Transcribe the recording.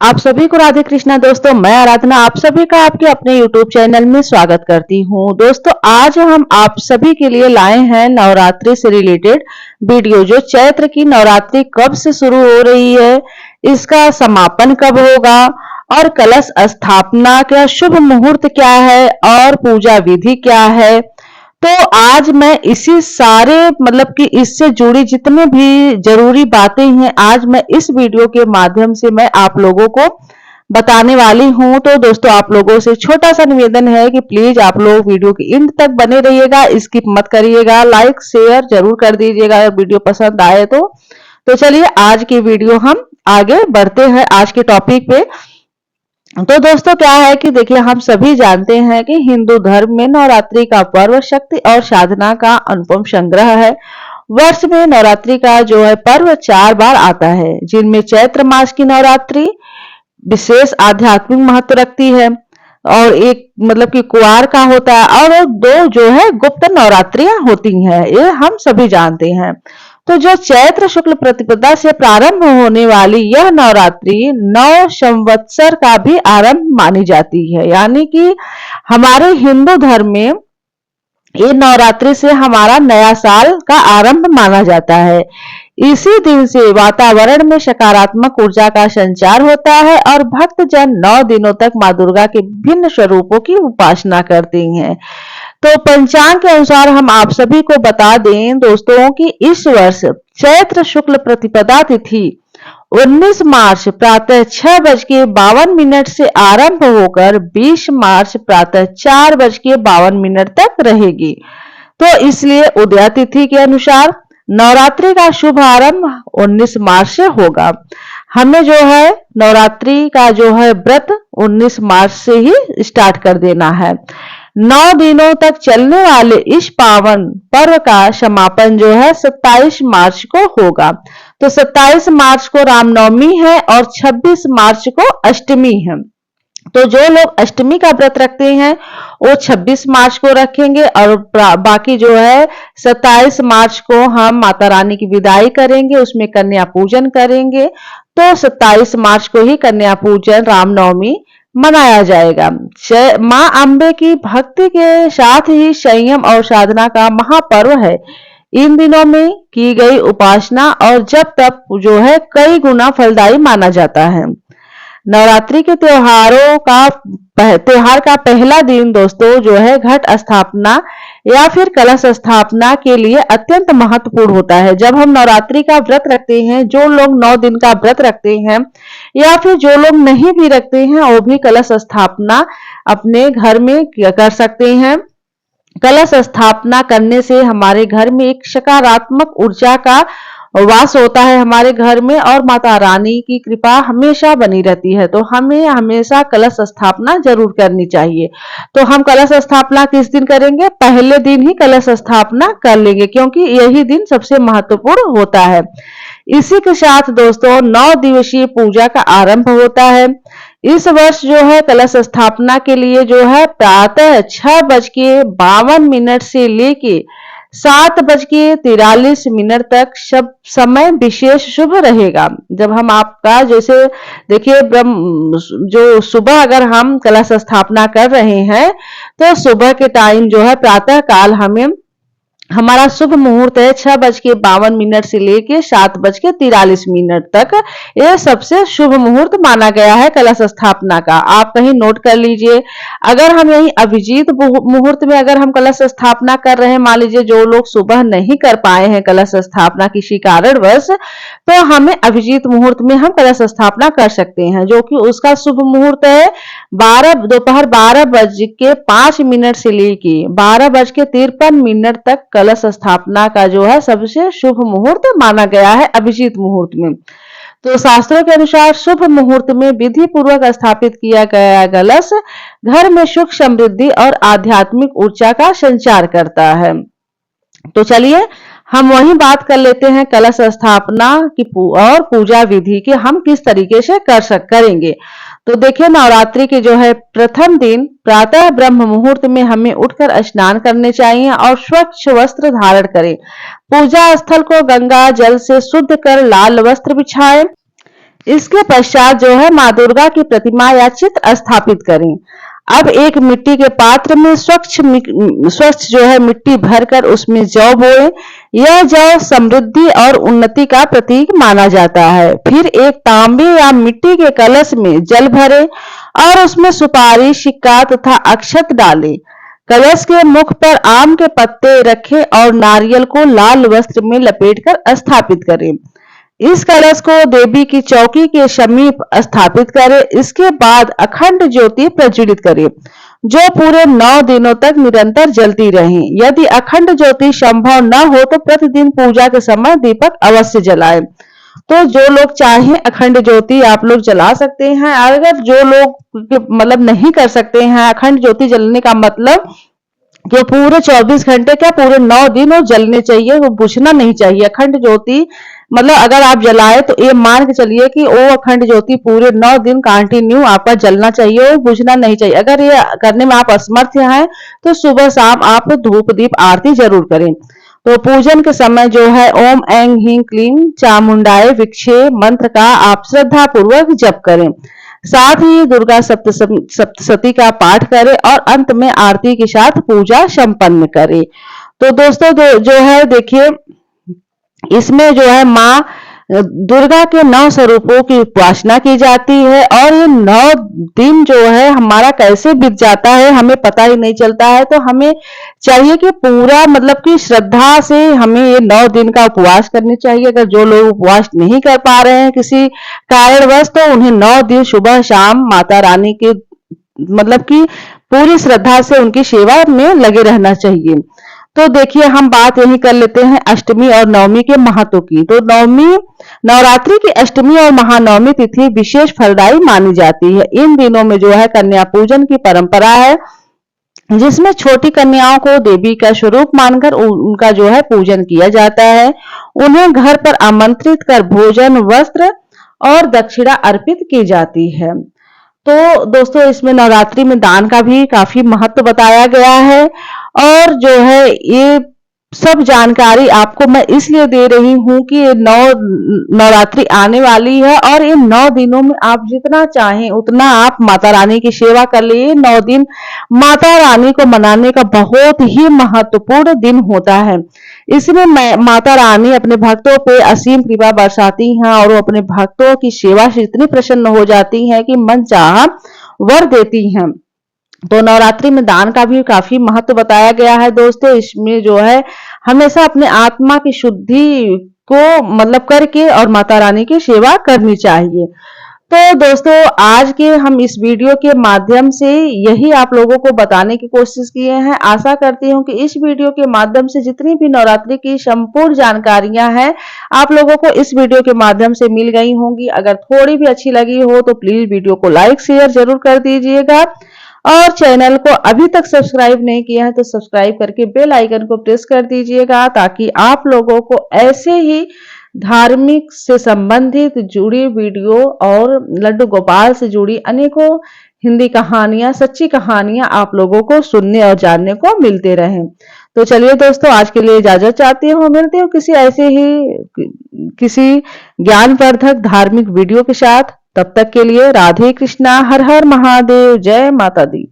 आप सभी को राधे कृष्णा। दोस्तों, मैं आराधना आप सभी का आपके अपने YouTube चैनल में स्वागत करती हूँ। दोस्तों, आज हम आप सभी के लिए लाए हैं नवरात्रि से रिलेटेड वीडियो। जो चैत्र की नवरात्रि कब से शुरू हो रही है, इसका समापन कब होगा और कलश स्थापना का शुभ मुहूर्त क्या है और पूजा विधि क्या है। तो आज मैं इसी सारे कि इससे जुड़ी जितने भी जरूरी बातें हैं, आज मैं इस वीडियो के माध्यम से मैं आप लोगों को बताने वाली हूं। तो दोस्तों, आप लोगों से छोटा सा निवेदन है कि प्लीज आप लोग वीडियो के एंड तक बने रहिएगा, स्किप मत करिएगा, लाइक शेयर जरूर कर दीजिएगा अगर वीडियो पसंद आए तो चलिए आज की वीडियो हम आगे बढ़ते हैं आज के टॉपिक पे। तो दोस्तों, क्या है कि देखिए, हम सभी जानते हैं कि हिंदू धर्म में नवरात्रि का पर्व शक्ति और साधना का अनुपम संग्रह है। वर्ष में नवरात्रि का जो है पर्व 4 बार आता है, जिनमें चैत्र मास की नवरात्रि विशेष आध्यात्मिक महत्व रखती है और एक कि कुआर का होता है, और 2 जो है गुप्त नवरात्रियां होती हैं, ये हम सभी जानते हैं। तो जो चैत्र शुक्ल प्रतिपदा से प्रारंभ होने वाली यह नवरात्रि 9 संवत्सर का भी आरंभ मानी जाती है, यानी कि हमारे हिंदू धर्म में ये नवरात्रि से हमारा नया साल का आरंभ माना जाता है। इसी दिन से वातावरण में सकारात्मक ऊर्जा का संचार होता है और भक्त जन 9 दिनों तक माँ दुर्गा के विभिन्न स्वरूपों की उपासना करते हैं। तो पंचांग के अनुसार हम आप सभी को बता दें दोस्तों कि इस वर्ष चैत्र शुक्ल प्रतिपदा तिथि 19 मार्च प्रातः 6:52 से आरंभ होकर 20 मार्च प्रातः 4:52 तक रहेगी। तो इसलिए उदया तिथि के अनुसार नवरात्रि का शुभ आरंभ 19 मार्च से होगा। हमें जो है नवरात्रि का जो है व्रत 19 मार्च से ही स्टार्ट कर देना है। 9 दिनों तक चलने वाले इस पावन पर्व का समापन जो है 27 मार्च को होगा। तो 27 मार्च को रामनवमी है और 26 मार्च को अष्टमी है। तो जो लोग अष्टमी का व्रत रखते हैं वो 26 मार्च को रखेंगे और बाकी जो है 27 मार्च को हम माता रानी की विदाई करेंगे, उसमें कन्या पूजन करेंगे। तो 27 मार्च को ही कन्या पूजन रामनवमी मनाया जाएगा। माँ अम्बे की भक्ति के साथ ही संयम और साधना का महापर्व है। इन दिनों में की गई उपासना और जब तक जो है कई गुना फलदायी माना जाता है। नवरात्रि के त्योहार का पहला दिन दोस्तों जो है घट स्थापना या फिर कलश स्थापना के लिए अत्यंत महत्वपूर्ण होता है। जब हम नवरात्रि का व्रत रखते हैं, जो लोग 9 दिन का व्रत रखते हैं या फिर जो लोग नहीं भी रखते हैं, वो भी कलश स्थापना अपने घर में कर सकते हैं। कलश स्थापना करने से हमारे घर में एक सकारात्मक ऊर्जा का वास होता है हमारे घर में और माता रानी की कृपा हमेशा बनी रहती है। तो हमें हमेशा कलश स्थापना जरूर करनी चाहिए। तो हम कलश स्थापना किस दिन करेंगे? पहले दिन ही कलश स्थापना कर लेंगे, क्योंकि यही दिन सबसे महत्वपूर्ण होता है। इसी के साथ दोस्तों 9 दिवसीय पूजा का आरंभ होता है। इस वर्ष जो है कलश स्थापना के लिए जो है प्रातः 6:52 से लेके 7:43 तक सब समय विशेष शुभ रहेगा। जब हम आपका जैसे देखिए जो सुबह अगर हम कलश स्थापना कर रहे हैं तो सुबह के टाइम जो है प्रातः काल हमारा शुभ मुहूर्त है 6:52 से लेके 7:43 तक। यह सबसे शुभ मुहूर्त माना गया है कलश स्थापना का। आप कहीं नोट कर लीजिए। अगर हम यही अभिजीत मुहूर्त में अगर हम कलश स्थापना कर रहे हैं, मान लीजिए जो लोग सुबह नहीं कर पाए हैं कलश स्थापना किसी कारणवश, तो हमें अभिजीत मुहूर्त में हम कलश स्थापना कर सकते हैं, जो कि उसका शुभ मुहूर्त है दोपहर 12:05 से लेके 12:53 तक। कलश स्थापना का जो है सबसे शुभ मुहूर्त माना गया है अभिजीत मुहूर्त में। तो शास्त्रों के अनुसार शुभ मुहूर्त में विधि पूर्वक स्थापित किया गया कलश घर में सुख समृद्धि और आध्यात्मिक ऊर्जा का संचार करता है। तो चलिए हम वही बात कर लेते हैं कलश स्थापना की और पूजा विधि की हम किस तरीके से करेंगे। तो देखिए, नवरात्रि के जो है प्रथम दिन प्रातः ब्रह्म मुहूर्त में हमें उठकर स्नान करने चाहिए और स्वच्छ वस्त्र धारण करें। पूजा स्थल को गंगा जल से शुद्ध कर लाल वस्त्र बिछाएं। इसके पश्चात जो है माँ दुर्गा की प्रतिमा या चित्र स्थापित करें। अब एक मिट्टी के पात्र में स्वच्छ जो है मिट्टी भरकर उसमें जौ बोए। यह जौ समृद्धि और उन्नति का प्रतीक माना जाता है। फिर एक तांबे या मिट्टी के कलश में जल भरे और उसमें सुपारी, सिक्का तथा अक्षत डालें। कलश के मुख पर आम के पत्ते रखें और नारियल को लाल वस्त्र में लपेटकर स्थापित करें। इस कलश को देवी की चौकी के समीप स्थापित करें। इसके बाद अखंड ज्योति प्रज्वलित करें, जो पूरे 9 दिनों तक निरंतर जलती रहे। यदि अखंड ज्योति संभव न हो तो प्रतिदिन पूजा के समय दीपक अवश्य जलाएं। तो जो लोग चाहें अखंड ज्योति आप लोग जला सकते हैं। अगर जो लोग मतलब नहीं कर सकते हैं अखंड ज्योति जलने का मतलब कि पूरे 24 घंटे क्या पूरे 9 दिन वो जलने चाहिए, वो बुझना नहीं चाहिए। अखंड ज्योति मतलब अगर आप जलाए तो ये मान के चलिए कि वो अखंड ज्योति पूरे 9 दिन कंटिन्यू आपका जलना चाहिए, वो बुझना नहीं चाहिए। अगर ये करने में आप असमर्थ हैं तो सुबह शाम आप धूप दीप आरती जरूर करें। तो पूजन के समय जो है ओम ऐं ह्रीं क्लीं चामुंडाय विक्षे मंत्र का आप श्रद्धा पूर्वक जप करें। साथ ही दुर्गा सप्तशती का पाठ करें और अंत में आरती के साथ पूजा संपन्न करें। तो दोस्तों जो है देखिए इसमें जो है माँ दुर्गा के 9 स्वरूपों की उपासना की जाती है और ये 9 दिन जो है हमारा कैसे बीत जाता है हमें पता ही नहीं चलता है। तो हमें चाहिए कि पूरा मतलब कि श्रद्धा से हमें ये 9 दिन का उपवास करनी चाहिए। अगर जो लोग उपवास नहीं कर पा रहे हैं किसी कारणवश तो उन्हें 9 दिन सुबह शाम माता रानी के मतलब कि पूरी श्रद्धा से उनकी सेवा में लगे रहना चाहिए। तो देखिए हम बात यही कर लेते हैं अष्टमी और नवमी के महत्व की। तो नवरात्रि की अष्टमी और महानवमी तिथि विशेष फलदायी मानी जाती है। इन दिनों में जो है कन्या पूजन की परंपरा है, जिसमें छोटी कन्याओं को देवी का स्वरूप मानकर उनका जो है पूजन किया जाता है। उन्हें घर पर आमंत्रित कर भोजन, वस्त्र और दक्षिणा अर्पित की जाती है। तो दोस्तों इसमें नवरात्रि में दान का भी काफी महत्व बताया गया है और जो है ये सब जानकारी आपको मैं इसलिए दे रही हूँ कि ये नवरात्रि आने वाली है और इन 9 दिनों में आप जितना चाहें उतना आप माता रानी की सेवा कर लिए। 9 दिन माता रानी को मनाने का बहुत ही महत्वपूर्ण दिन होता है। इसमें माता रानी अपने भक्तों पे असीम कृपा बरसाती हैं और वो अपने भक्तों की सेवा से इतनी प्रसन्न हो जाती हैं कि मन चाहा वर देती हैं। तो नवरात्रि में दान का भी काफी महत्व बताया गया है दोस्तों। इसमें जो है हमेशा अपने आत्मा की शुद्धि को मतलब करके और माता रानी की सेवा करनी चाहिए। तो दोस्तों आज के हम इस वीडियो के माध्यम से यही आप लोगों को बताने की कोशिश किए हैं। आशा करती हूँ कि इस वीडियो के माध्यम से जितनी भी नवरात्रि की संपूर्ण जानकारियां हैं आप लोगों को इस वीडियो के माध्यम से मिल गई होंगी। अगर थोड़ी भी अच्छी लगी हो तो प्लीज वीडियो को लाइक शेयर जरूर कर दीजिएगा और चैनल को अभी तक सब्सक्राइब नहीं किया है तो सब्सक्राइब करके बेल आइकन को प्रेस कर दीजिएगा ताकि आप लोगों को ऐसे ही धार्मिक से संबंधित जुड़ी वीडियो और लड्डू गोपाल से जुड़ी अनेकों हिंदी कहानियां, सच्ची कहानियां आप लोगों को सुनने और जानने को मिलते रहे। तो चलिए दोस्तों आज के लिए इजाजत चाहती हूँ। मिलती हूँ किसी ऐसे ही किसी ज्ञानवर्धक धार्मिक वीडियो के साथ। तब तक के लिए राधे कृष्णा, हर हर महादेव, जय माता दी।